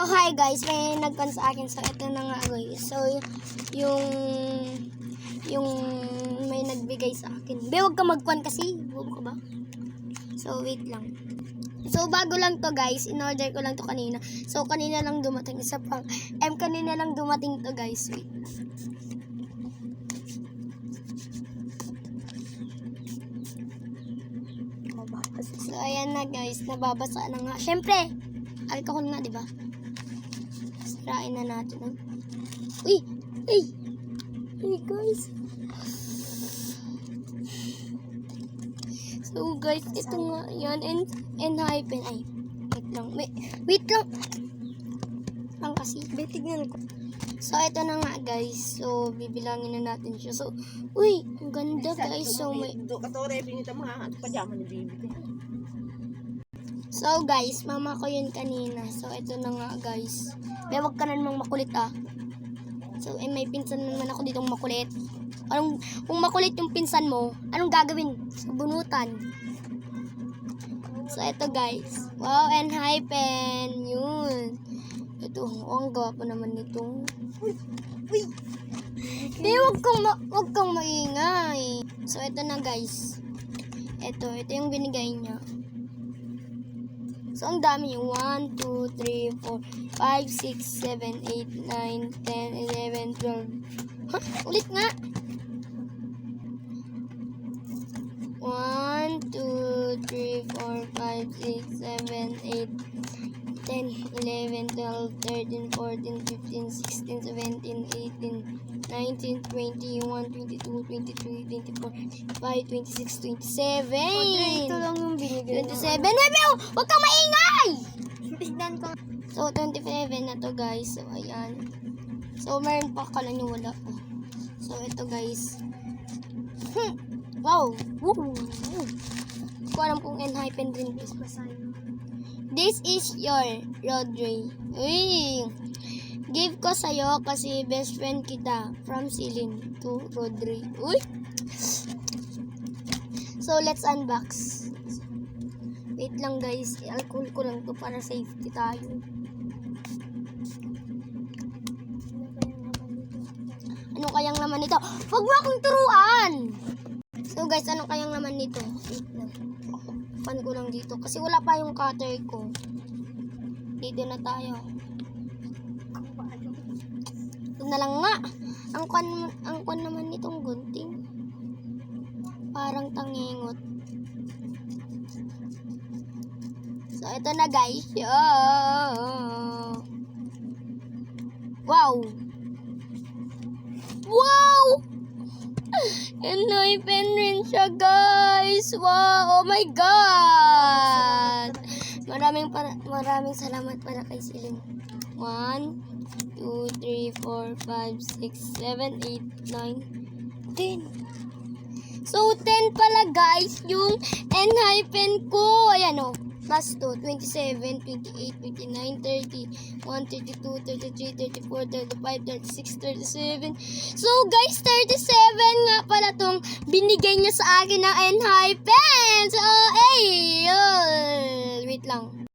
hi guys, may nagpan sa akin. So, ito na nga guys. So, yung may nagbigay sa akin. Be, huwag ka magkwan kasi. Bobo ka ba? So, wait lang. So, bago lang to guys. In-order ko lang to kanina. So, kanina lang dumating. Isa pang kanina lang dumating to guys. Wait. So, ayan na guys. Nababasa na nga. Syempre, alcohol nga, di ba? Sirain na natin. Uy! Uy! Uy, guys. So, guys, ito nga. Yan. And hyphen. Ay, wait lang. Wait lang. Lang kasi. Tignan ko. So, ito na nga, guys. So, bibilangin na natin siya. So, uy! Ang ganda, guys. So, may... So, guys, mama ko yun kanina. So, ito na nga, guys. Pero wag ka na namang makulit, ah. So, may pinsan naman ako ditong makulit. Kung makulit yung pinsan mo, anong gagawin? Sa bunutan. So, ito, guys. Wow, and hypen. Yun. Ito, ang gwapo naman nito. Uy! Di, wag kang maingay. So, ito na, guys. Ito yung binigay niya. So, ang dami yung 1, 2, 3, 4, 5, 6, 7, 8, 9, 10, 11, 12. Huh? Ulit nga. 1, 2, 3, 4, 5, 6, 7, 8, 10, 11, 12, 13, 14, 15, 16, 17, 18, 19, 21, 22, 23, 24, 25, 26, 27. Ito lang yung binigay. 27. Huwag kang maingay! Tignan ko. So, 27 na to, guys. So, ayan. So, meron pa kala nyo wala. So, ito, guys. Wow! Woo! Hindi ko alam kung N-hypen rin. This is your Rodri. Uy! Give ko sa'yo kasi best friend kita. From Celine to Rodri. Uy! So, let's unbox. Wait lang guys. I-alcohol ko lang to para safety tayo. Ano kayang laman nito? Huwag mo akong turuan! So guys, ano kayang laman nito? Wait lang. Pan ko lang dito. Kasi wala pa yung cutter ko. Dito na tayo. Ito na lang nga. Ang kwan naman nitong gunting. Parang tangingot. So, ito na guys. Wow! Wow! N-hypen rin siya guys. Wow! Oh my God! Maraming salamat para kay Celine. 1, 2, 3, 4, 5, 6, 7, 8, 9, 10. So, 10 pala guys yung N-hypen ko. Ayan o. Plus 2, 27, 28, 29, 30, 1, 32, 33, 34, 35, 36, 37. So guys, 37 nga pala tong binigay niya sa akin ng N-hypen. So, wait lang.